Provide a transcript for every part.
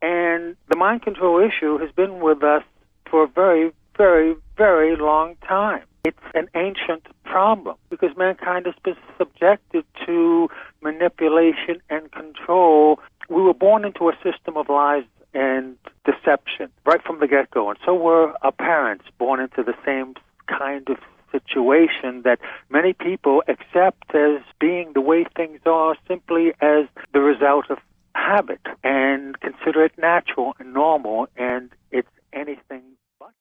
And the mind control issue has been with us for a very, very, very long time. It's an ancient problem because mankind has been subjected to manipulation and control. We were born into a system of lies and deception right from the get-go. And so were our parents, born into the same kind of situation that many people accept as being the way things are simply as the result of habit and consider it natural and normal, and it's anything but.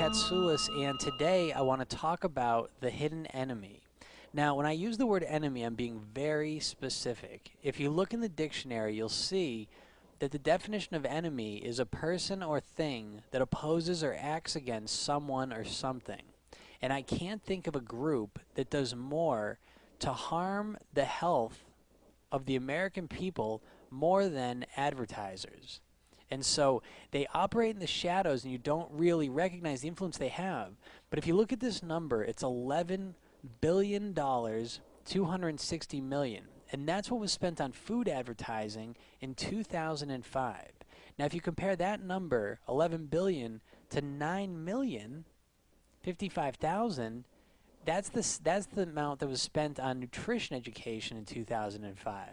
Katsoulis, and today I want to talk about the hidden enemy. Now, when I use the word enemy, I'm being very specific. If you look in the dictionary, you'll see that the definition of enemy is a person or thing that opposes or acts against someone or something. And I can't think of a group that does more to harm the health of the American people more than advertisers. And so they operate in the shadows and you don't really recognize the influence they have. But if you look at this number, it's $11 billion, 260 million. And that's what was spent on food advertising in 2005. Now if you compare that number, 11 billion, to 9 million, 55,000, that's the amount that was spent on nutrition education in 2005.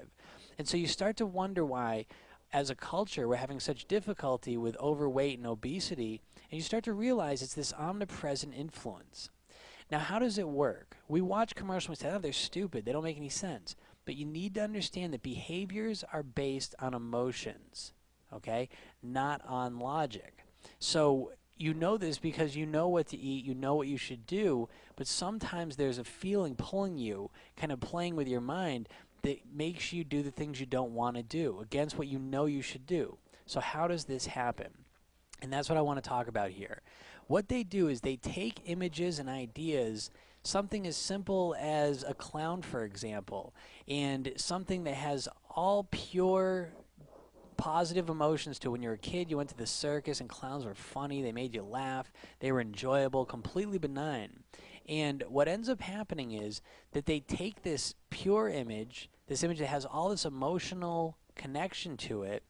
And so you start to wonder why, as a culture, we're having such difficulty with overweight and obesity, and you start to realize it's this omnipresent influence. Now, how does it work? We watch commercials and we say, oh, they're stupid, they don't make any sense. But you need to understand that behaviors are based on emotions, okay, not on logic. So you know this because you know what to eat, you know what you should do, but sometimes there's a feeling pulling you, kind of playing with your mind, that makes you do the things you don't want to do, against what you know you should do. So how does this happen? And that's what I want to talk about here. What they do is they take images and ideas, something as simple as a clown, for example, and something that has all pure positive emotions to. When you were a kid, you went to the circus and clowns were funny, they made you laugh, they were enjoyable, completely benign. And what ends up happening is that they take this pure image, this image that has all this emotional connection to it,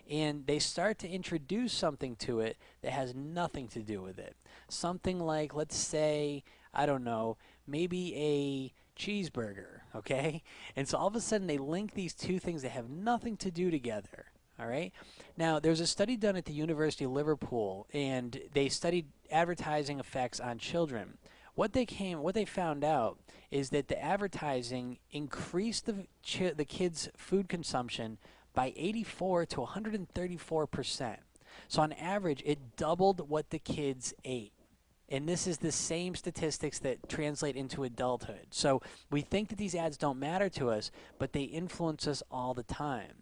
and they start to introduce something to it that has nothing to do with it. Something like, let's say, I don't know, maybe a cheeseburger, okay? And so all of a sudden they link these two things that have nothing to do together. All right. Now, there's a study done at the University of Liverpool, and they studied advertising effects on children. What they found out is that the advertising increased the kids' food consumption by 84 to 134%. So on average, it doubled what the kids ate. And this is the same statistics that translate into adulthood. So we think that these ads don't matter to us, but they influence us all the time.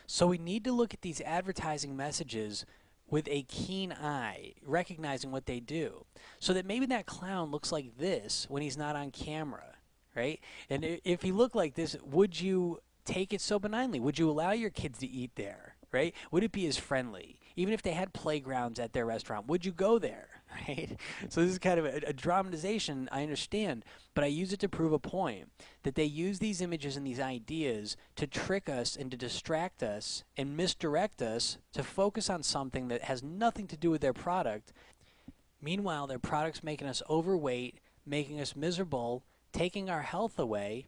So we need to look at these advertising messages with a keen eye, recognizing what they do. So that maybe that clown looks like this when he's not on camera, right? And if he looked like this, would you take it so benignly? Would you allow your kids to eat there, right? Would it be as friendly? Even if they had playgrounds at their restaurant, would you go there, right? So this is kind of a dramatization, I understand, but I use it to prove a point, that they use these images and these ideas to trick us and to distract us and misdirect us to focus on something that has nothing to do with their product. Meanwhile, their product's making us overweight, making us miserable, taking our health away,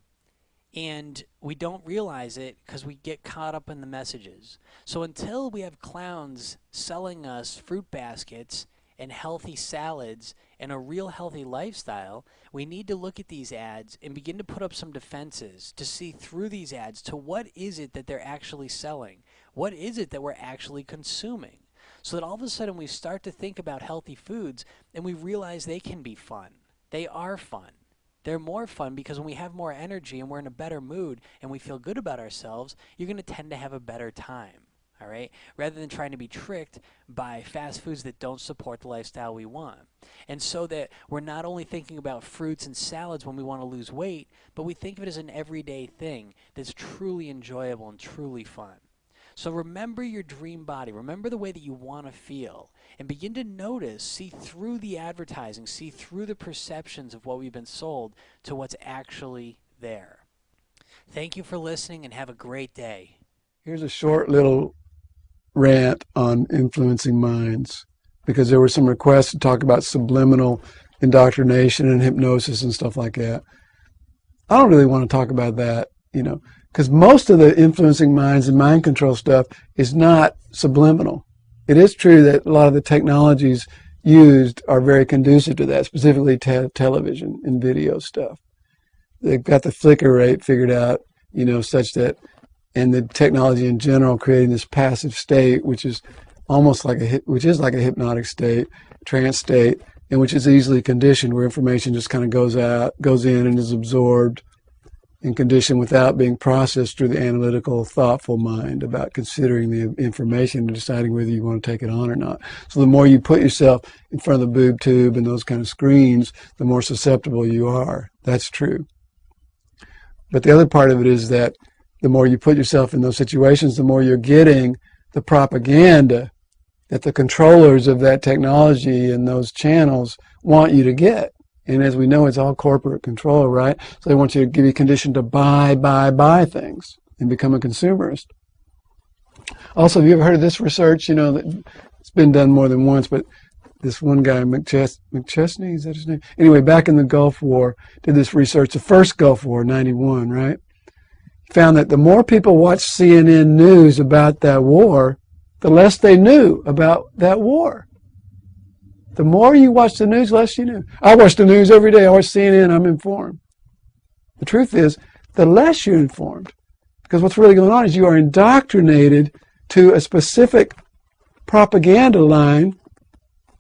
and we don't realize it because we get caught up in the messages. So until we have clowns selling us fruit baskets and healthy salads and a real healthy lifestyle, we need to look at these ads and begin to put up some defenses to see through these ads to what is it that they're actually selling? What is it that we're actually consuming? So that all of a sudden we start to think about healthy foods and we realize they can be fun. They are fun. They're more fun because when we have more energy and we're in a better mood and we feel good about ourselves, you're going to tend to have a better time, all right? Rather than trying to be tricked by fast foods that don't support the lifestyle we want. And so that we're not only thinking about fruits and salads when we want to lose weight, but we think of it as an everyday thing that's truly enjoyable and truly fun. So remember your dream body. Remember the way that you want to feel. And begin to notice, see through the advertising, see through the perceptions of what we've been sold to what's actually there. Thank you for listening and have a great day. Here's a short little rant on influencing minds, because there were some requests to talk about subliminal indoctrination and hypnosis and stuff like that. I don't really want to talk about that, because most of the influencing minds and mind control stuff is not subliminal. It is true that a lot of the technologies used are very conducive to that, specifically television and video stuff. They've got the flicker rate figured out, such that, and the technology in general creating this passive state, which is almost like which is like a hypnotic state, trance state, and which is easily conditioned, where information just kind of goes in and is absorbed and conditioned without being processed through the analytical, thoughtful mind about considering the information and deciding whether you want to take it on or not. So the more you put yourself in front of the boob tube and those kind of screens, the more susceptible you are. That's true. But the other part of it is that the more you put yourself in those situations, the more you're getting the propaganda that the controllers of that technology and those channels want you to get. And as we know, it's all corporate control, right? So they want you to give you conditioned to buy things and become a consumerist. Also, have you ever heard of this research? You know, it's been done more than once, but this one guy, McChesney, is that his name? Anyway, back in the Gulf War, did this research, the first Gulf War, 91, right? Found that the more people watched CNN news about that war, the less they knew about that war. The more you watch the news, the less you knew. I watch the news every day. I watch CNN. I'm informed. The truth is, the less you're informed, because what's really going on is you are indoctrinated to a specific propaganda line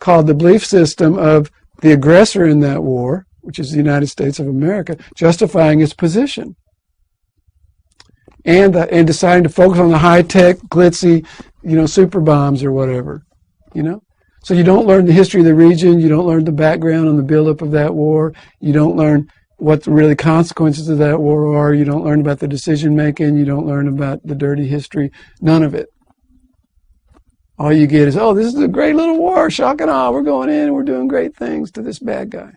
called the belief system of the aggressor in that war, which is the United States of America, justifying its position. And deciding to focus on the high-tech, glitzy, super bombs or whatever, So you don't learn the history of the region. You don't learn the background on the buildup of that war. You don't learn what the really consequences of that war are. You don't learn about the decision-making. You don't learn about the dirty history. None of it. All you get is, oh, this is a great little war, shock and awe. We're going in and we're doing great things to this bad guy.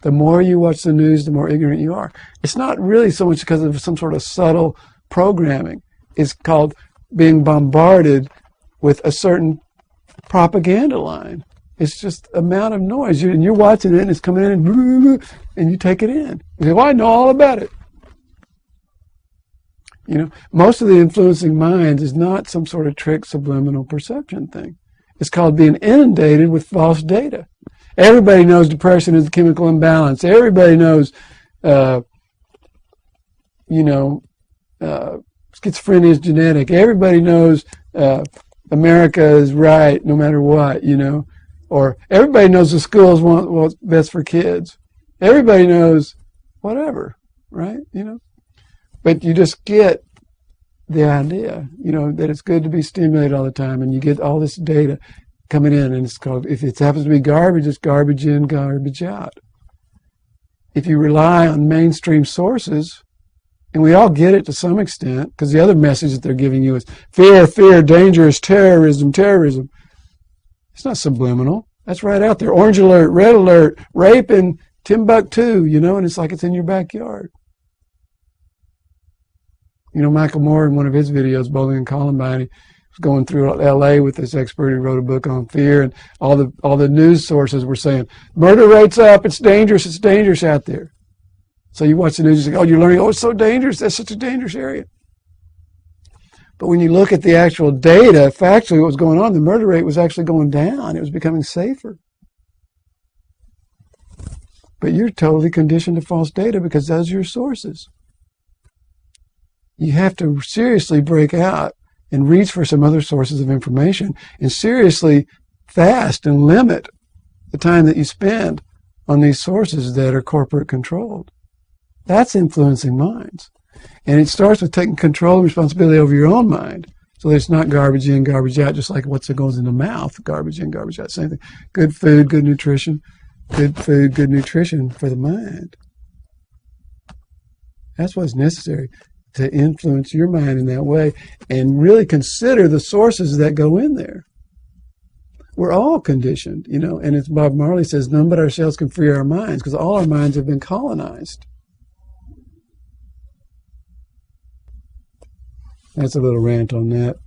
The more you watch the news, the more ignorant you are. It's not really so much because of some sort of subtle programming. It's called being bombarded with a certain propaganda line. It's just amount of noise. And you're watching it, and it's coming in, and you take it in. You say, well, I know all about it. Most of the influencing minds is not some sort of trick subliminal perception thing. It's called being inundated with false data. Everybody knows depression is a chemical imbalance. Everybody knows, schizophrenia is genetic. Everybody knows America is right no matter what, Or everybody knows the schools want what's best for kids. Everybody knows whatever, right? But you just get the idea, that it's good to be stimulated all the time, and you get all this data coming in, and it's called, if it happens to be garbage, it's garbage in, garbage out. If you rely on mainstream sources, and we all get it to some extent, because the other message that they're giving you is fear, fear, dangerous, terrorism, terrorism. It's not subliminal. That's right out there. Orange alert, red alert, rape in Timbuktu, and it's like it's in your backyard. Michael Moore, in one of his videos, Bowling and Columbine, he was going through L.A. with this expert who wrote a book on fear, and all the news sources were saying, murder rate's up, it's dangerous out there. So you watch the news and you say, oh, you're learning, it's so dangerous, that's such a dangerous area. But when you look at the actual data, factually what was going on, the murder rate was actually going down. It was becoming safer. But you're totally conditioned to false data because those are your sources. You have to seriously break out and reach for some other sources of information and seriously fast and limit the time that you spend on these sources that are corporate controlled. That's influencing minds. And it starts with taking control and responsibility over your own mind. So that it's not garbage in, garbage out, just like what goes in the mouth, garbage in, garbage out. Same thing. Good food, good nutrition. Good food, good nutrition for the mind. That's what's necessary to influence your mind in that way and really consider the sources that go in there. We're all conditioned, and as Bob Marley says, none but ourselves can free our minds because all our minds have been colonized. That's a little rant on that.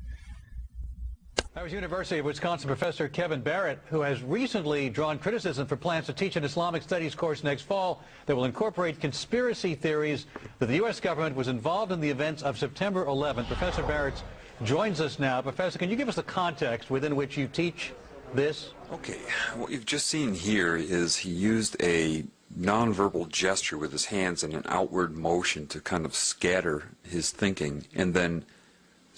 That was University of Wisconsin professor Kevin Barrett, who has recently drawn criticism for plans to teach an Islamic studies course next fall that will incorporate conspiracy theories that the U.S. government was involved in the events of September 11th. Professor Barrett joins us now. Professor, can you give us the context within which you teach this? Okay. What you've just seen here is he used a nonverbal gesture with his hands and an outward motion to kind of scatter his thinking, and then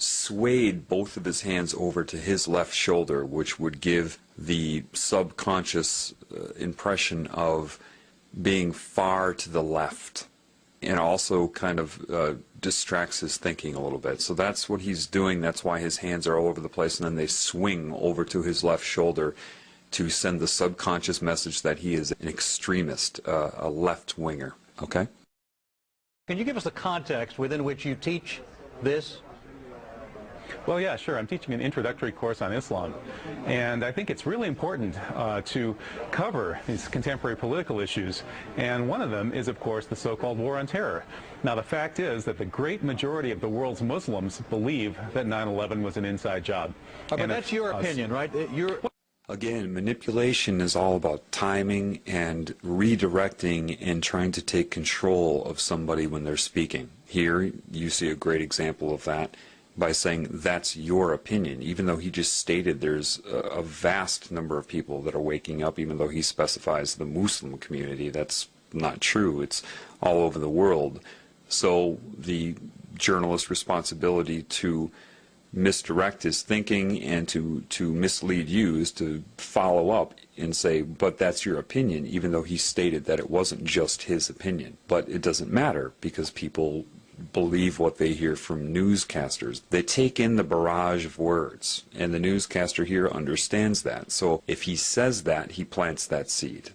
swayed both of his hands over to his left shoulder, which would give the subconscious impression of being far to the left, and also kind of distracts his thinking a little bit. So that's what he's doing. That's why his hands are all over the place, and then they swing over to his left shoulder to send the subconscious message that he is an extremist, a left-winger. Okay? Can you give us the context within which you teach this? Well, yeah, sure. I'm teaching an introductory course on Islam, and I think it's really important to cover these contemporary political issues, and one of them is, of course, the so-called war on terror. Now, the fact is that the great majority of the world's Muslims believe that 9/11 was an inside job. But that's your opinion, right? Again, manipulation is all about timing and redirecting and trying to take control of somebody when they're speaking. Here, you see a great example of that by saying that's your opinion, even though he just stated there's a vast number of people that are waking up, even though he specifies the Muslim community. That's not true. It's all over the world. So the journalist's responsibility to misdirect his thinking and to mislead you is to follow up and say, but that's your opinion, even though he stated that it wasn't just his opinion. But it doesn't matter, because people believe what they hear from newscasters. They take in the barrage of words, and the newscaster here understands that. So if he says that, he plants that seed.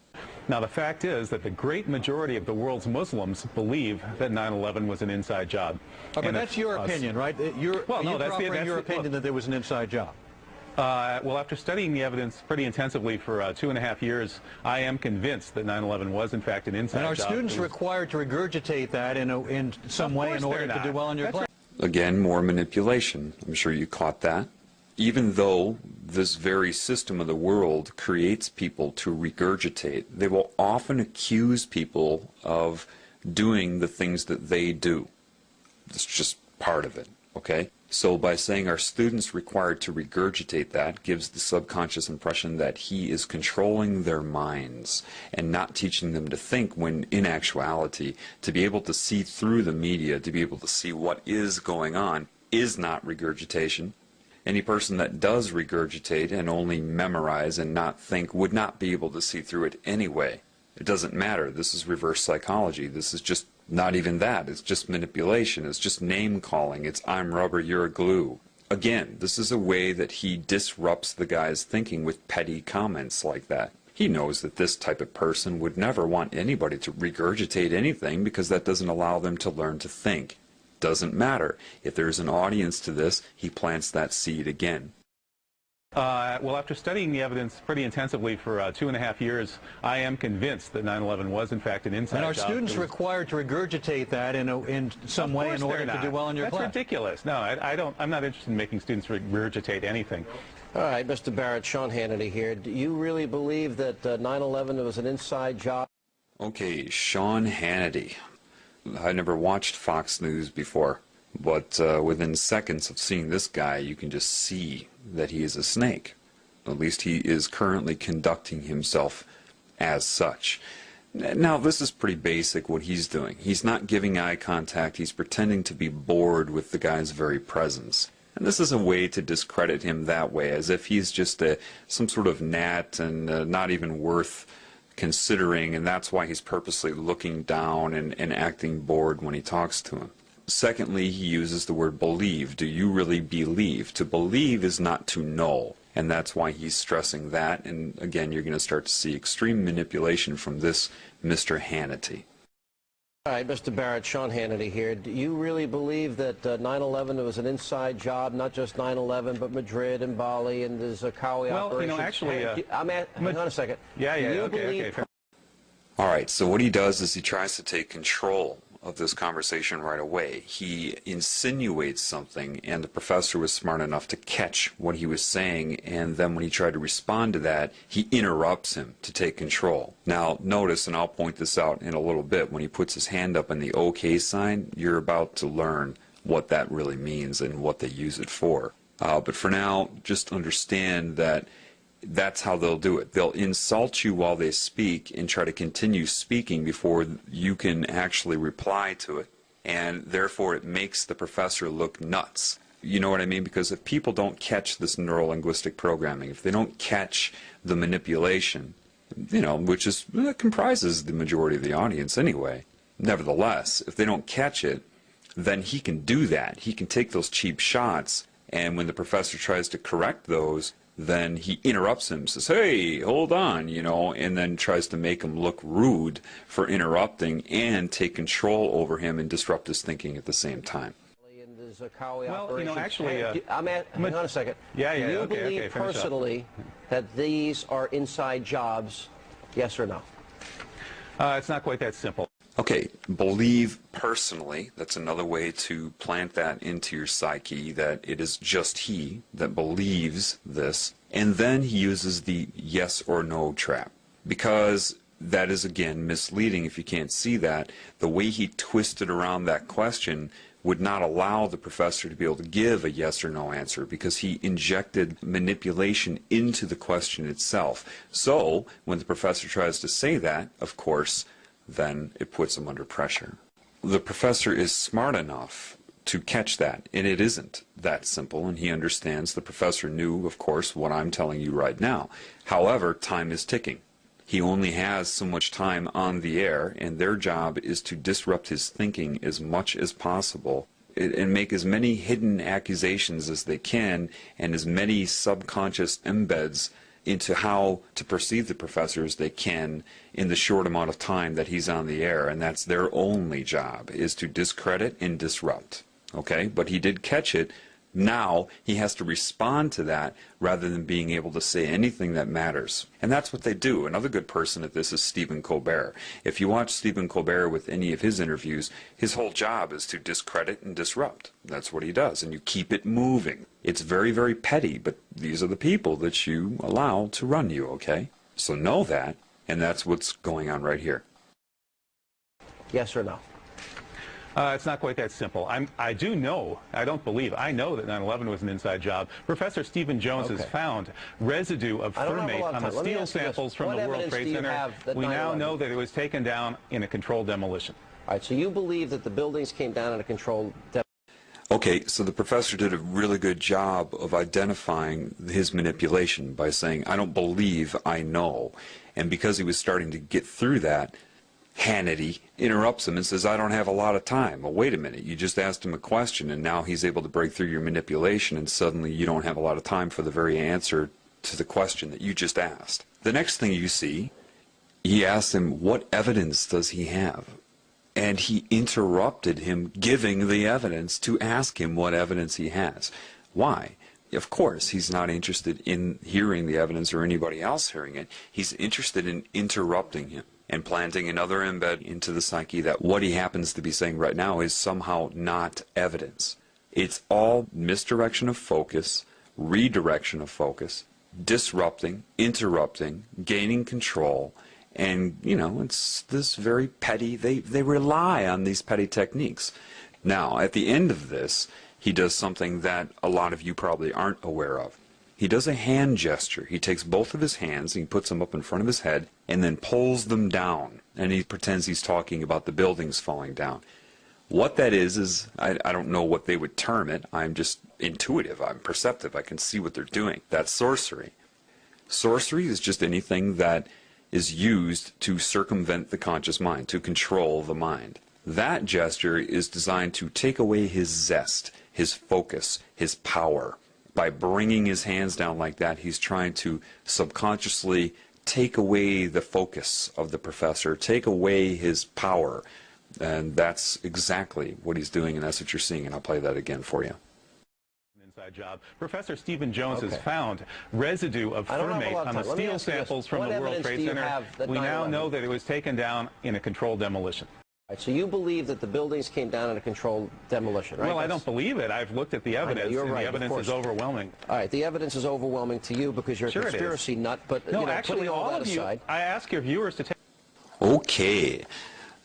Now, the fact is that the great majority of the world's Muslims believe that 9/11 was an inside job. But that's your opinion, right? Well, no, that's your opinion that there was an inside job. Well, after studying the evidence pretty intensively for 2.5 years, I am convinced that 9/11 was, in fact, an inside job. And are students required to regurgitate that in some way in order to do well in your class? Again, more manipulation. I'm sure you caught that. Even though this very system of the world creates people to regurgitate, they will often accuse people of doing the things that they do. It's just part of it, okay? So by saying our students required to regurgitate that gives the subconscious impression that he is controlling their minds and not teaching them to think, when in actuality, to be able to see through the media, to be able to see what is going on, is not regurgitation. Any person that does regurgitate and only memorize and not think would not be able to see through it anyway. It doesn't matter. This is reverse psychology. This is just not even that. It's just manipulation. It's just name calling. It's I'm rubber, you're glue. Again, this is a way that he disrupts the guy's thinking with petty comments like that. He knows that this type of person would never want anybody to regurgitate anything, because that doesn't allow them to learn to think. Doesn't matter. If there's an audience to this, he plants that seed again. Well, after studying the evidence pretty intensively for 2.5 years, I am convinced that 9/11 was, in fact, an inside job. And are students required to regurgitate that in some way in order to do well in your class? That's ridiculous. No, I'm not interested in making students regurgitate anything. All right, Mr. Barrett, Sean Hannity here. Do you really believe that 9/11 was an inside job? Okay, Sean Hannity. I never watched Fox News before, but within seconds of seeing this guy, you can just see that he is a snake. At least he is currently conducting himself as such. Now, this is pretty basic what he's doing. He's not giving eye contact. He's pretending to be bored with the guy's very presence. And this is a way to discredit him that way, as if he's just some sort of gnat and not even worth considering, and that's why he's purposely looking down and acting bored when he talks to him. Secondly, he uses the word believe. Do you really believe? To believe is not to know, and that's why he's stressing that. And again, you're going to start to see extreme manipulation from this Mr. Hannity. All right, Mr. Barrett, Sean Hannity here. Do you really believe that 9/11 was an inside job, not just 9/11, but Madrid and Bali and the Zakawi operation? Well, you know, actually... hang on a second. Yeah, okay. All right, so what he does is he tries to take control of this conversation right away. He insinuates something, and the professor was smart enough to catch what he was saying, and then when he tried to respond to that, he interrupts him to take control. Now, notice, and I'll point this out in a little bit, when he puts his hand up in the OK sign, you're about to learn what that really means and what they use it for. But for now, just understand that that's how they'll do it. They'll insult you while they speak and try to continue speaking before you can actually reply to it. And therefore it makes the professor look nuts. You know what I mean? Because if people don't catch this neuro-linguistic programming, if they don't catch the manipulation, you know, which is comprises the majority of the audience anyway, nevertheless, if they don't catch it, then he can do that. He can take those cheap shots, and when the professor tries to correct those, then he interrupts him, says, hey, hold on, you know, and then tries to make him look rude for interrupting and take control over him and disrupt his thinking at the same time. Well, you know, actually... hang on a second. Do you believe personally that these are inside jobs, yes or no? It's not quite that simple. Okay, believe personally, that's another way to plant that into your psyche, that it is just he that believes this, and then he uses the yes or no trap, because that is, again, misleading if you can't see that. The way he twisted around that question would not allow the professor to be able to give a yes or no answer, because he injected manipulation into the question itself. So, when the professor tries to say that, of course, then it puts him under pressure. The professor is smart enough to catch that, and it isn't that simple, and he understands. The professor knew, of course, what I'm telling you right now. However, time is ticking. He only has so much time on the air, and their job is to disrupt his thinking as much as possible and make as many hidden accusations as they can and as many subconscious embeds into how to perceive the professor as they can in the short amount of time that he's on the air, and that's their only job, is to discredit and disrupt. Okay? But he did catch it. Now he has to respond to that rather than being able to say anything that matters. And that's what they do. Another good person at this is Stephen Colbert. If you watch Stephen Colbert with any of his interviews, his whole job is to discredit and disrupt. That's what he does, and you keep it moving. It's very, very petty, but these are the people that you allow to run you, okay? So know that, and that's what's going on right here. Yes or no? It's not quite that simple. I do know, I don't believe, I know that 9/11 was an inside job. Professor Stephen Jones has found residue of fermate on the steel samples from the World Trade Center. We now know that it was taken down in a controlled demolition. All right, so you believe that the buildings came down in a controlled demolition? Okay, so the professor did a really good job of identifying his manipulation by saying, I don't believe, I know. And because he was starting to get through that, Hannity interrupts him and says, I don't have a lot of time. Well, wait a minute, you just asked him a question, and now he's able to break through your manipulation, and suddenly you don't have a lot of time for the very answer to the question that you just asked. The next thing you see, he asks him, what evidence does he have? And he interrupted him giving the evidence to ask him what evidence he has. Why? Of course, he's not interested in hearing the evidence or anybody else hearing it. He's interested in interrupting him and planting another embed into the psyche that what he happens to be saying right now is somehow not evidence. It's all misdirection of focus, redirection of focus, disrupting, interrupting, gaining control, and, you know, it's this very petty, they rely on these petty techniques. Now, at the end of this, he does something that a lot of you probably aren't aware of. He does a hand gesture. He takes both of his hands and he puts them up in front of his head and then pulls them down. And he pretends he's talking about the buildings falling down. What that is I don't know what they would term it. I'm just intuitive. I'm perceptive. I can see what they're doing. That's sorcery. Sorcery is just anything that is used to circumvent the conscious mind, to control the mind. That gesture is designed to take away his zest, his focus, his power. By bringing his hands down like that, he's trying to subconsciously take away the focus of the professor, take away his power. And that's exactly what he's doing, and that's what you're seeing, and I'll play that again for you. Inside job. Professor Stephen Jones has found residue of fermate on the steel samples from the World Trade Center. We now know that it was taken down in a controlled demolition. Right, so you believe that the buildings came down in a controlled demolition, right? Well, I don't believe it. I've looked at the evidence, and the evidence is overwhelming. All right, the evidence is overwhelming to you because you're a conspiracy nut, but no, you know, actually, all of you, I ask your viewers to take... Okay.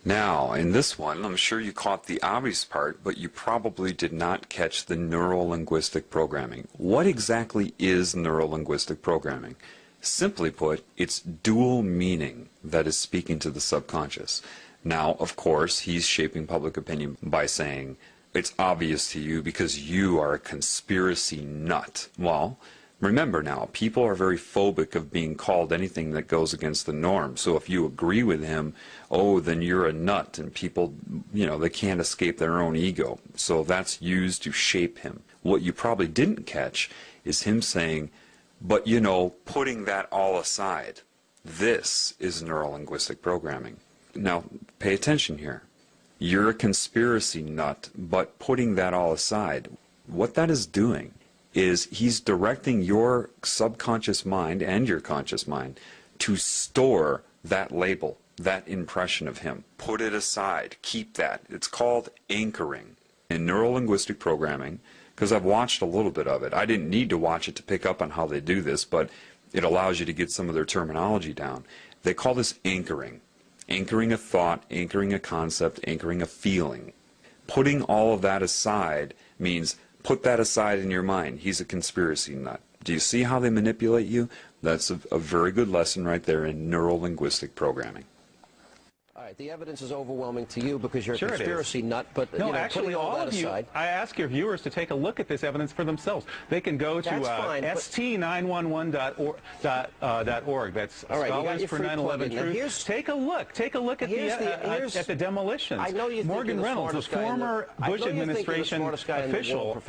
Now, in this one, I'm sure you caught the obvious part, but you probably did not catch the neuro-linguistic programming. What exactly is neuro-linguistic programming? Simply put, it's dual meaning that is speaking to the subconscious. Now, of course, he's shaping public opinion by saying it's obvious to you because you are a conspiracy nut. Well, remember now, people are very phobic of being called anything that goes against the norm. So if you agree with him, oh, then you're a nut, and people, they can't escape their own ego. So that's used to shape him. What you probably didn't catch is him saying, but putting that all aside, this is neuro-linguistic programming. Now, pay attention here. You're a conspiracy nut, but putting that all aside, what that is doing is he's directing your subconscious mind and your conscious mind to store that label, that impression of him. Put it aside. Keep that. It's called anchoring. In neuro-linguistic programming, because I've watched a little bit of it, I didn't need to watch it to pick up on how they do this, but it allows you to get some of their terminology down. They call this anchoring. Anchoring a thought, anchoring a concept, anchoring a feeling. Putting all of that aside means put that aside in your mind. He's a conspiracy nut. Do you see how they manipulate you? That's a very good lesson right there in neuro-linguistic programming. All right, the evidence is overwhelming to you because you're Sure a conspiracy nut, but no, actually, all that of you, aside, I ask your viewers to take a look at this evidence for themselves. They can go to st911.org. That's all right, Scholars for 9/11 Truth. Take a look at the demolitions. I know you Morgan think Reynolds, the former Bush administration official.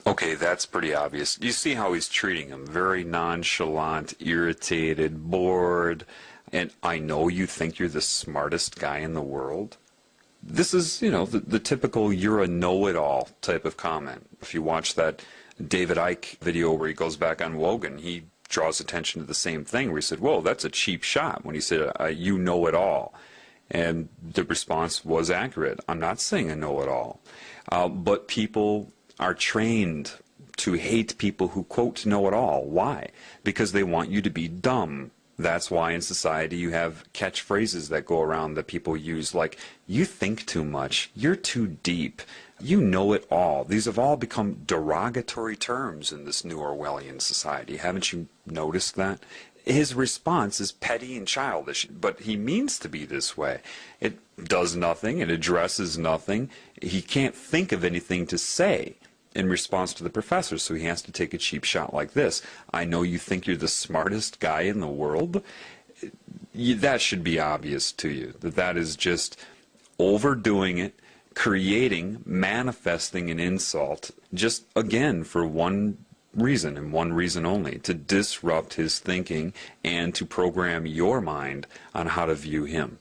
Okay, that's pretty obvious. You see how he's treating him. Very nonchalant, irritated, bored. And I know you think you're the smartest guy in the world. This is, the typical you're a know-it-all type of comment. If you watch that David Icke video where he goes back on Wogan, he draws attention to the same thing where he said, whoa, that's a cheap shot when he said, you know it all. And the response was accurate. I'm not saying I know it all. But people are trained to hate people who, quote, know it all. Why? Because they want you to be dumb. That's why in society you have catchphrases that go around that people use, like, you think too much, you're too deep, you know it all. These have all become derogatory terms in this new Orwellian society. Haven't you noticed that? His response is petty and childish, but he means to be this way. It does nothing, it addresses nothing. He can't think of anything to say in response to the professor, so he has to take a cheap shot like this. I know you think you're the smartest guy in the world. That should be obvious to you, that is just overdoing it, creating, manifesting an insult, just again for one reason and one reason only, to disrupt his thinking and to program your mind on how to view him.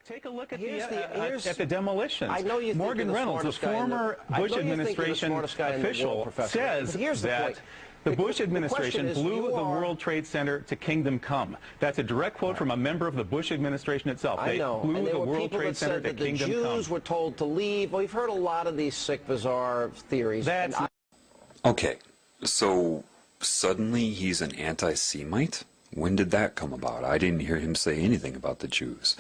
Take a look at the demolitions. I know you Morgan think Reynolds, the former Bush administration official, says that the Bush administration blew the World Trade Center to kingdom come. That's a direct quote from a member of the Bush administration itself. They blew the World Trade Center to kingdom come. The Jews were told to leave. Well, we've heard a lot of these sick, bizarre theories. Okay, so suddenly he's an anti-Semite? When did that come about? I didn't hear him say anything about the Jews.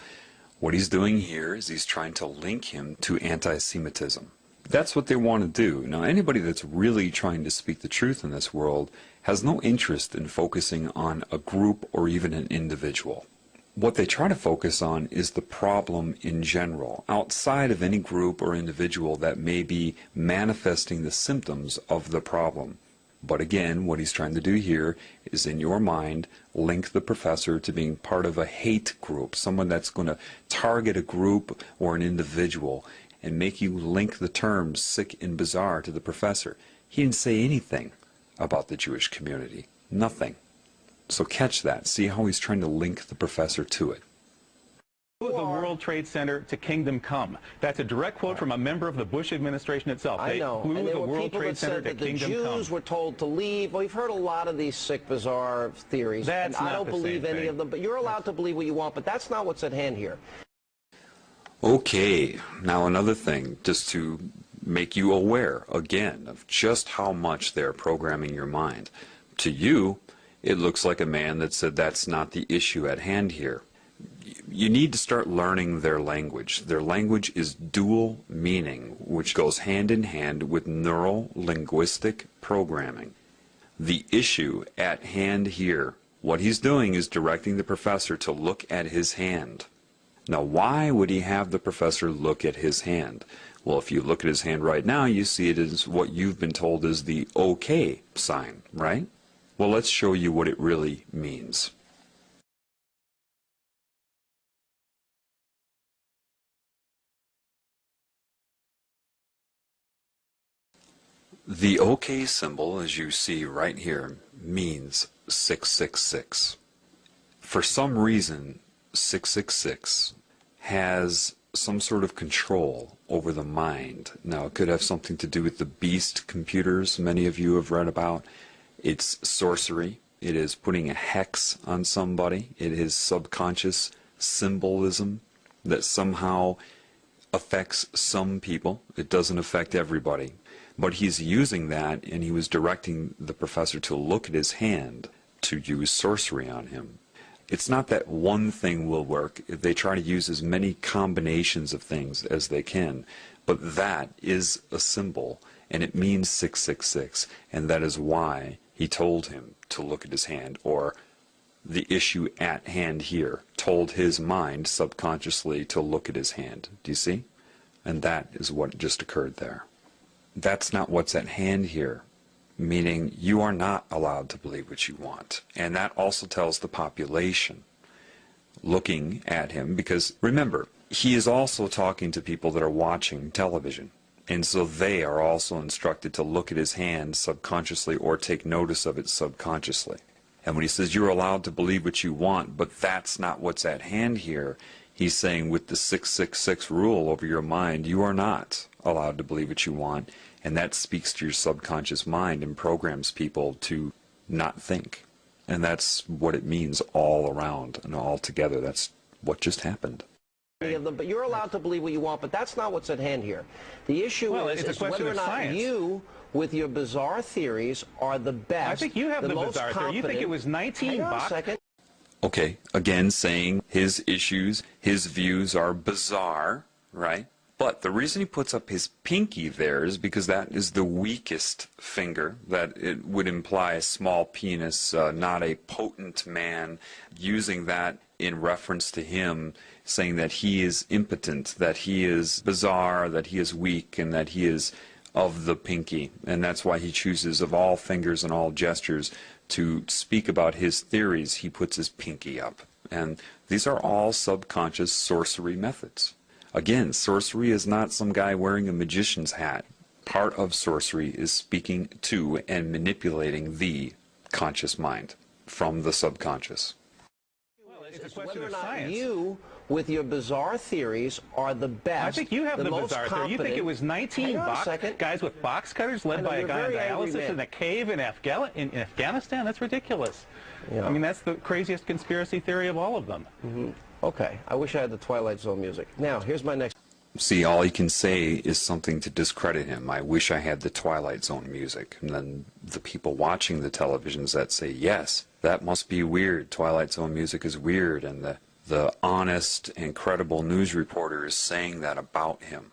What he's doing here is he's trying to link him to anti-Semitism. That's what they want to do. Now, anybody that's really trying to speak the truth in this world has no interest in focusing on a group or even an individual. What they try to focus on is the problem in general, outside of any group or individual that may be manifesting the symptoms of the problem. But again, what he's trying to do here is, in your mind, link the professor to being part of a hate group, someone that's going to target a group or an individual and make you link the terms sick and bizarre to the professor. He didn't say anything about the Jewish community. Nothing. So catch that. See how he's trying to link the professor to it. The World Trade Center to kingdom come. That's a direct quote from a member of the Bush administration itself. I know. Blew the World Trade Center to kingdom come. The Jews were told to leave. Well, we've heard a lot of these sick, bizarre theories. And I don't believe any of them, but you're allowed to believe what you want, but that's not what's at hand here. Okay, now another thing, just to make you aware, again, of just how much they're programming your mind. To you, it looks like a man that said that's not the issue at hand here. You need to start learning their language. Their language is dual meaning, which goes hand in hand with neuro-linguistic programming. The issue at hand here, what he's doing is directing the professor to look at his hand. Now, why would he have the professor look at his hand? Well, if you look at his hand right now, you see it as what you've been told is the OK sign, right? Well, let's show you what it really means. The OK symbol, as you see right here, means 666. For some reason, 666 has some sort of control over the mind. Now, it could have something to do with the beast computers many of you have read about. It's sorcery. It is putting a hex on somebody. It is subconscious symbolism that somehow affects some people. It doesn't affect everybody. But he's using that, and he was directing the professor to look at his hand to use sorcery on him. It's not that one thing will work. They try to use as many combinations of things as they can. But that is a symbol, and it means 666, and that is why he told him to look at his hand, or the issue at hand here told his mind subconsciously to look at his hand. Do you see? And that is what just occurred there. That's not what's at hand here, meaning you are not allowed to believe what you want. And that also tells the population looking at him, because remember, he is also talking to people that are watching television. And so they are also instructed to look at his hand subconsciously or take notice of it subconsciously. And when he says you're allowed to believe what you want, but that's not what's at hand here, he's saying with the 666 rule over your mind, you are not allowed to believe what you want. And that speaks to your subconscious mind and programs people to not think. And that's what it means all around and all together. That's what just happened. But you're allowed to believe what you want, but that's not what's at hand here. The issue is whether or not you, with your bizarre theories, are the best. I think you have the bizarre theory. You think it was 19 Hang on bucks? a second. Okay, again saying his issues, his views are bizarre, right? But the reason he puts up his pinky there is because that is the weakest finger, that it would imply a small penis, not a potent man, using that in reference to him, saying that he is impotent, that he is bizarre, that he is weak, and that he is of the pinky. And that's why he chooses, of all fingers and all gestures, to speak about his theories, he puts his pinky up. And these are all subconscious sorcery methods. Again, sorcery is not some guy wearing a magician's hat. Part of sorcery is speaking to and manipulating the conscious mind from the subconscious. Well, it's a question whether or of not science. you, with your bizarre theories, are the best. I think you have the most bizarre theory. You think it was 19 Hang on a bucks? second. Guys with box cutters led I know, by a you're guy on very angry, dialysis man. in a cave in Afghanistan? That's ridiculous. Yeah. I mean, that's the craziest conspiracy theory of all of them. Okay, I wish I had the Twilight Zone music. Now, here's my next. See, all he can say is something to discredit him. I wish I had the Twilight Zone music. And then the people watching the televisions that say, yes, that must be weird. Twilight Zone music is weird. And the honest and credible news reporter is saying that about him.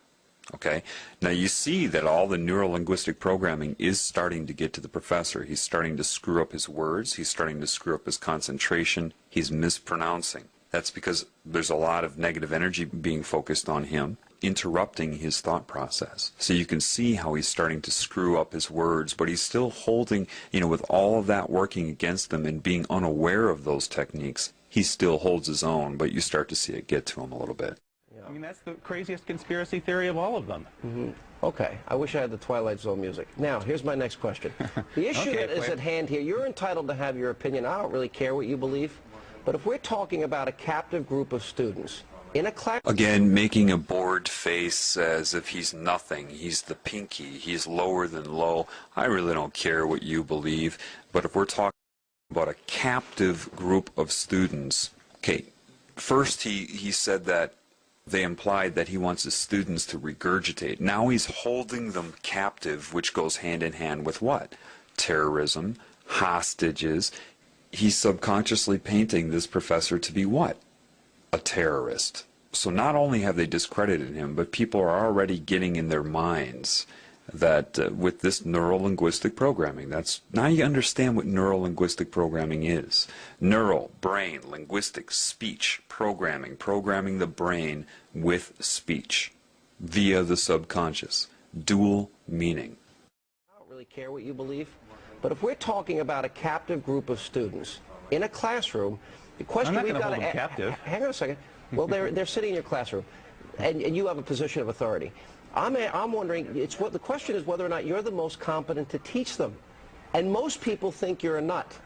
Okay? Now you see that all the neuro-linguistic programming is starting to get to the professor. He's starting to screw up his words. He's starting to screw up his concentration. He's mispronouncing. That's because there's a lot of negative energy being focused on him, interrupting his thought process. So you can see how he's starting to screw up his words, but he's still holding, with all of that working against him and being unaware of those techniques, he still holds his own, but you start to see it get to him a little bit. I mean, that's the craziest conspiracy theory of all of them. Okay, I wish I had the Twilight Zone music. Now, here's my next question. The issue that is at hand here, you're entitled to have your opinion. I don't really care what you believe. But if we're talking about a captive group of students in a class... Again, making a bored face as if he's nothing. He's the pinky. He's lower than low. I really don't care what you believe. But if we're talking about a captive group of students... Okay, first he said that they implied that he wants his students to regurgitate. Now he's holding them captive, which goes hand in hand with what? Terrorism, hostages. He's subconsciously painting this professor to be what? A terrorist. So not only have they discredited him, but people are already getting in their minds that with this neuro-linguistic programming, now you understand what neuro-linguistic programming is. Neural, brain, linguistic, speech, programming the brain with speech. via the subconscious. Dual meaning. I don't really care what you believe, but if we're talking about a captive group of students in a classroom, the question we've got to captive. Hang on a second. Well, they're sitting in your classroom, and you have a position of authority. I'm wondering, the question is whether or not you're the most competent to teach them, and most people think you're a nut.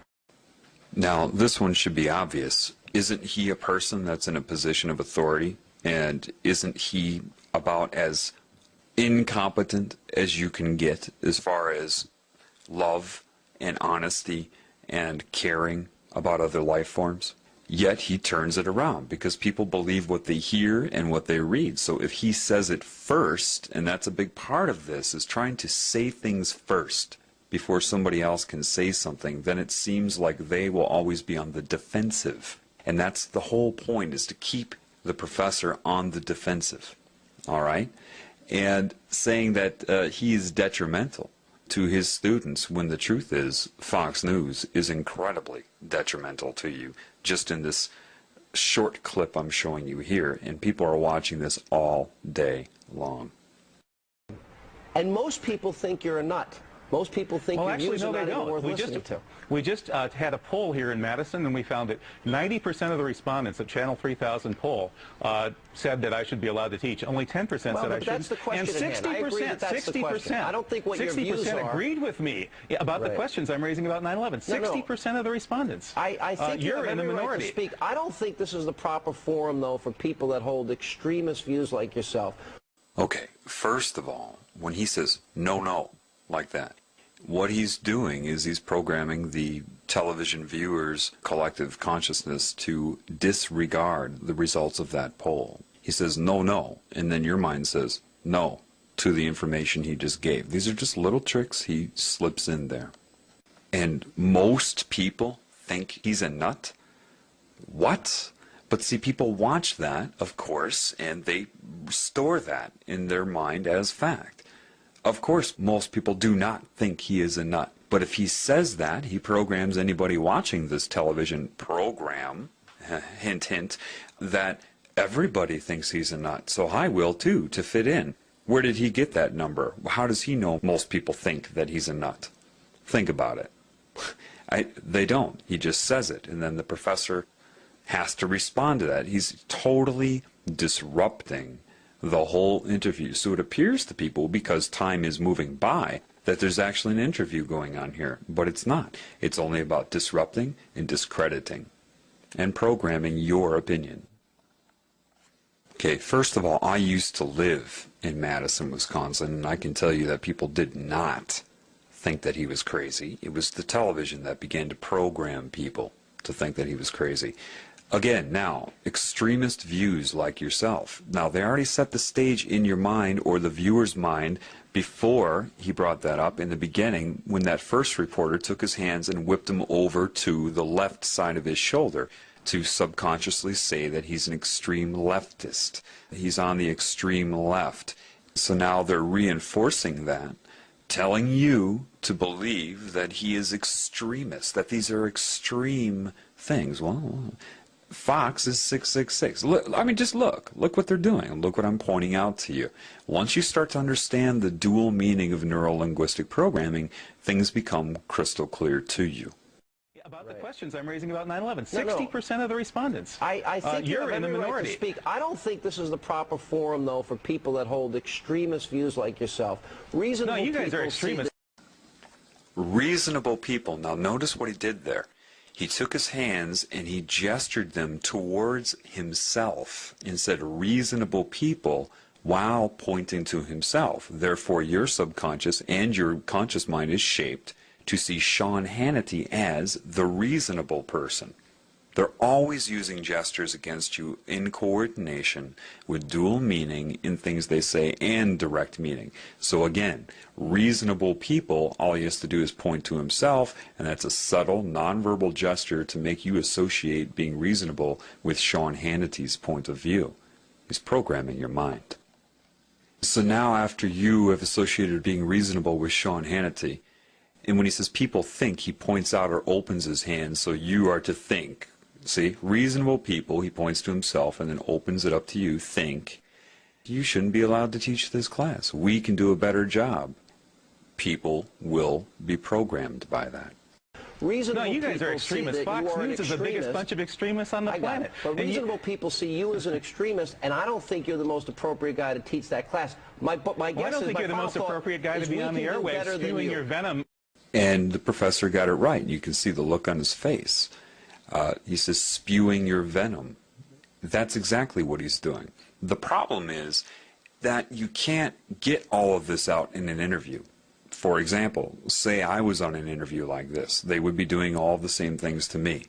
Now, this one should be obvious. Isn't he a person that's in a position of authority? And isn't he about as incompetent as you can get as far as love and honesty and caring about other life forms? Yet he turns it around because people believe what they hear and what they read. So if he says it first, and that's a big part of this, is trying to say things first before somebody else can say something, then it seems like they will always be on the defensive. And that's the whole point, is to keep the professor on the defensive. All right? And saying that he is detrimental to his students, when the truth is Fox News is incredibly detrimental to you, just in this short clip I'm showing you here. And people are watching this all day long. And most people think you're a nut. Most people think your views are not even worth listening to. We just had a poll here in Madison, and we found that 90% of the respondents at Channel 3000 poll said that I should be allowed to teach. Only 10% said I shouldn't. That's the question. And 60%, I don't think what your views are. 60% agreed with me about the questions I'm raising about 9/11. 60% of the respondents. I think you're in the minority. Right to speak. I don't think this is the proper forum, though, for people that hold extremist views like yourself. Okay, first of all, when he says no, like that, what he's doing is he's programming the television viewers' collective consciousness to disregard the results of that poll. He says no, and then your mind says no to the information he just gave. These are just little tricks he slips in there. And most people think he's a nut? What? But see, people watch that, of course, and they store that in their mind as fact. Of course, most people do not think he is a nut. But if he says that, he programs anybody watching this television program, hint, hint, that everybody thinks he's a nut. So I will too, to fit in. Where did he get that number? How does he know most people think that he's a nut? Think about it. They don't. He just says it, and then the professor has to respond to that. He's totally disrupting the whole interview. So it appears to people, because time is moving by, that there's actually an interview going on here. But it's not. It's only about disrupting and discrediting and programming your opinion. Okay, first of all, I used to live in Madison, Wisconsin, and I can tell you that people did not think that he was crazy. It was the television that began to program people to think that he was crazy. Again, now, extremist views like yourself. Now, they already set the stage in your mind, or the viewer's mind, before he brought that up in the beginning, when that first reporter took his hands and whipped him over to the left side of his shoulder to subconsciously say that he's an extreme leftist. He's on the extreme left. So now they're reinforcing that, telling you to believe that he is extremist, that these are extreme things. Well, Fox is 666. Look, I mean, just look what they're doing. Look what I'm pointing out to you. Once you start to understand the dual meaning of neuro-linguistic programming, things become crystal clear to you. About the questions I'm raising about 9/11, 60% of the respondents. I think you're in the minority. Right to speak. I don't think this is the proper forum, though, for people that hold extremist views like yourself. Reasonable you guys are extremists. Reasonable people. Now notice what he did there. He took his hands and he gestured them towards himself and said reasonable people while pointing to himself. Therefore, your subconscious and your conscious mind is shaped to see Sean Hannity as the reasonable person. They're always using gestures against you in coordination with dual meaning in things they say and direct meaning. So again, reasonable people, all he has to do is point to himself, and that's a subtle, nonverbal gesture to make you associate being reasonable with Sean Hannity's point of view. He's programming your mind. So now after you have associated being reasonable with Sean Hannity, and when he says people think, he points out or opens his hand, so you are to think. See, reasonable people, he points to himself and then opens it up to you, think. You shouldn't be allowed to teach this class. We can do a better job. People will be programmed by that. Reasonable no, you guys people are extremists. see that Fox you are News is the biggest bunch of extremists on the planet. But reasonable people see you as an extremist, and I don't think you're the most appropriate guy to teach that class. My guess I don't think you're the most appropriate guy to be on the airwaves spewing your venom. And the professor got it right. You can see the look on his face. He says, spewing your venom. That's exactly what he's doing. The problem is that you can't get all of this out in an interview. For example, say I was on an interview like this. They would be doing all the same things to me.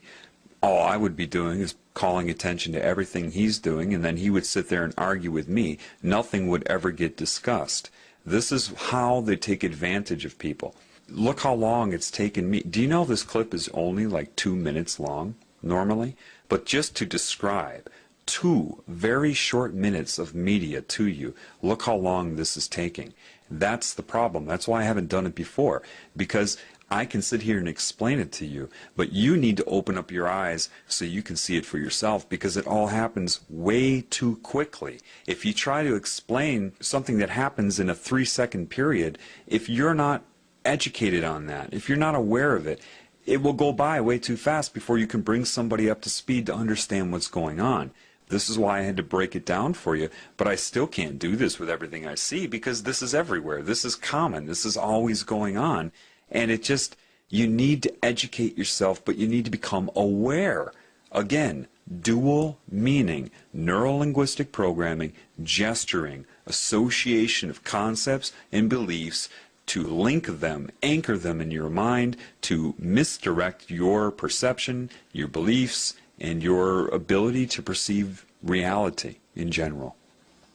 All I would be doing is calling attention to everything he's doing, and then he would sit there and argue with me. Nothing would ever get discussed. This is how they take advantage of people. Look how long it's taken me. Do you know this clip is only like 2 minutes long, normally? But just to describe 2 very short minutes of media to you, look how long this is taking. That's the problem. That's why I haven't done it before, because I can sit here and explain it to you, but you need to open up your eyes so you can see it for yourself, because it all happens way too quickly. If you try to explain something that happens in a 3-second period, if you're not educated on that, if you're not aware of it, it will go by way too fast before you can bring somebody up to speed to understand what's going on. This is why I had to break it down for you, but I still can't do this with everything I see, because this is everywhere. This is common. This is always going on. And it just, you need to educate yourself, but you need to become aware. Again, dual meaning, neuro-linguistic programming, gesturing, association of concepts and beliefs to link them, anchor them in your mind, to misdirect your perception, your beliefs, and your ability to perceive reality in general.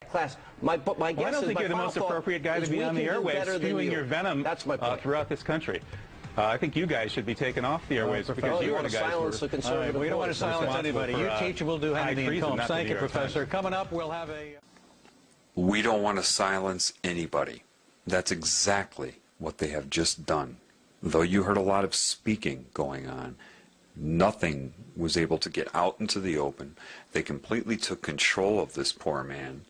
Class, my guess I don't is think you're the most appropriate guy to be on the airwaves spewing your venom throughout this country. I think you guys should be taken off the airwaves because you are the guys who are... We don't want to silence anybody. You teach, we'll do Hannity and Combs. Thank you, Professor. Coming up, we'll have a... We don't want to silence anybody. That's exactly what they have just done. Though you heard a lot of speaking going on, nothing was able to get out into the open. They completely took control of this poor man.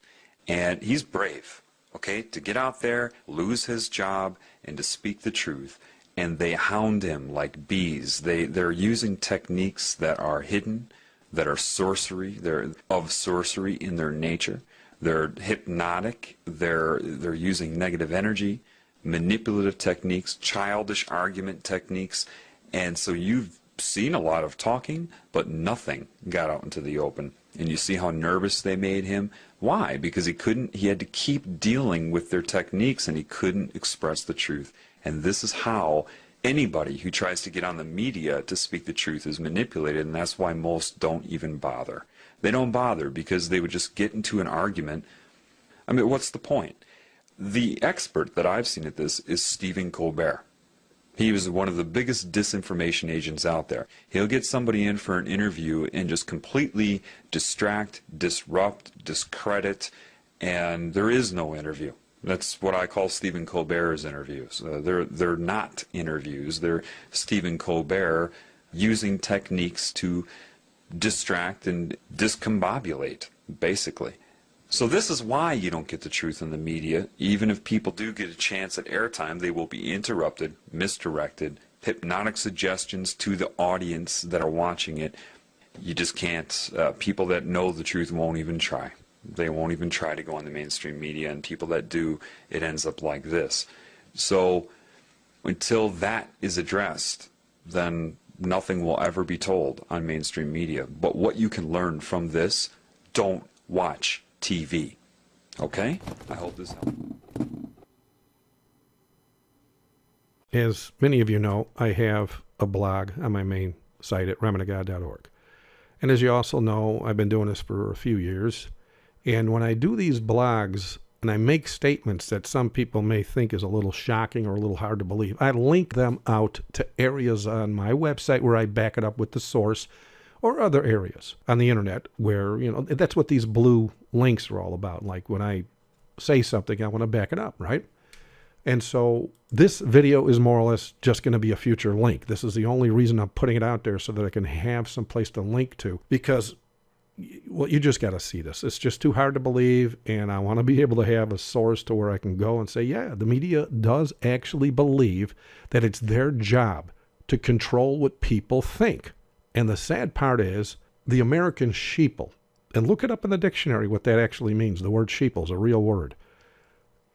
And he's brave, okay, to get out there, lose his job, and to speak the truth. And they hound him like bees. They're using techniques that are hidden, that are sorcery. They're of sorcery in their nature. They're hypnotic. They're using negative energy, manipulative techniques, childish argument techniques. And so you've seen a lot of talking, but nothing got out into the open. And you see how nervous they made him. Why? Because he had to keep dealing with their techniques, and he couldn't express the truth. And this is how anybody who tries to get on the media to speak the truth is manipulated, and that's why most don't even bother. They don't bother because they would just get into an argument. I mean, what's the point? The expert that I've seen at this is Stephen Colbert. He was one of the biggest disinformation agents out there. He'll get somebody in for an interview and just completely distract, disrupt, discredit, and there is no interview. That's what I call Stephen Colbert's interviews. They're not interviews. They're Stephen Colbert using techniques to distract and discombobulate, basically. So this is why you don't get the truth in the media. Even if people do get a chance at airtime, they will be interrupted, misdirected, hypnotic suggestions to the audience that are watching it. You just can't. People that know the truth won't even try. They won't even try to go on the mainstream media, and people that do, it ends up like this. So until that is addressed, then nothing will ever be told on mainstream media. But what you can learn from this, don't watch TV. Okay? I hope this helps. As many of you know, I have a blog on my main site at remnantofgod.org. And as you also know, I've been doing this for a few years. And when I do these blogs and I make statements that some people may think is a little shocking or a little hard to believe, I link them out to areas on my website where I back it up with the source, or other areas on the internet where, you know, that's what these blue links are all about. Like when I say something, I want to back it up, right? And so this video is more or less just going to be a future link. This is the only reason I'm putting it out there, so that I can have some place to link to, because well, you just got to see this. It's just too hard to believe, and I want to be able to have a source to where I can go and say, yeah, the media does actually believe that it's their job to control what people think. And the sad part is the American sheeple, and look it up in the dictionary what that actually means. The word sheeple is a real word.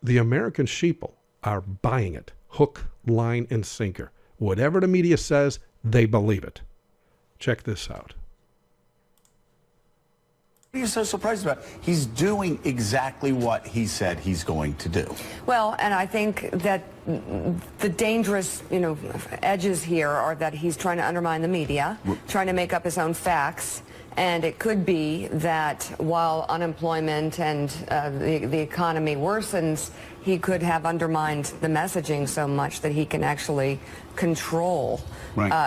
The American sheeple are buying it, hook, line, and sinker. Whatever the media says, they believe it. Check this out. What are you so surprised about? He's doing exactly what he said he's going to do. Well, and I think that the dangerous, edges here are that he's trying to undermine the media, trying to make up his own facts. And it could be that while unemployment and the economy worsens, he could have undermined the messaging so much that he can actually control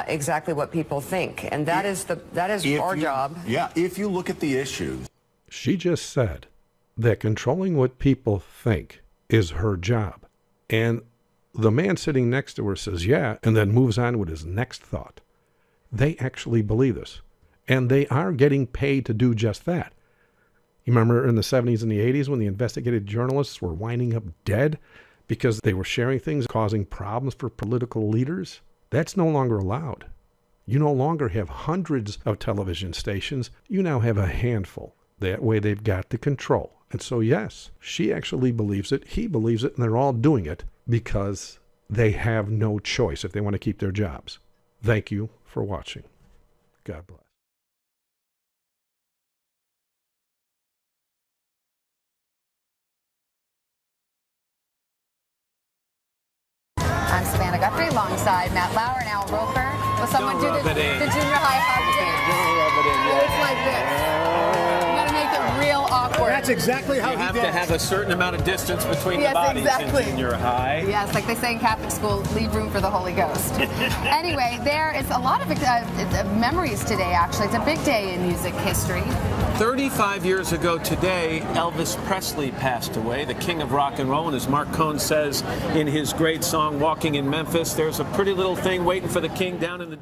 exactly what people think. And that is our job. Yeah, if you look at the issues. She just said that controlling what people think is her job. And the man sitting next to her says, yeah, and then moves on with his next thought. They actually believe this. And they are getting paid to do just that. You remember in the 70s and the 80s when the investigative journalists were winding up dead because they were sharing things causing problems for political leaders? That's no longer allowed. You no longer have hundreds of television stations. You now have a handful. That way they've got the control. And so, yes, she actually believes it. He believes it. And they're all doing it because they have no choice if they want to keep their jobs. Thank you for watching. God bless. I'm Savannah Guthrie, alongside Matt Lauer and Al Roper. Will someone do the junior high hug dance? It's like this. You gotta make it real awkward. That's exactly how you have to have a certain amount of distance between the bodies in junior high. Yes, like they say in Catholic school, leave room for the Holy Ghost. Anyway, there is a lot of memories today, actually. It's a big day in music history. 35 years ago today, Elvis Presley passed away, the king of rock and roll. And as Mark Cohn says in his great song, Walking in Memphis, there's a pretty little thing waiting for the king down in the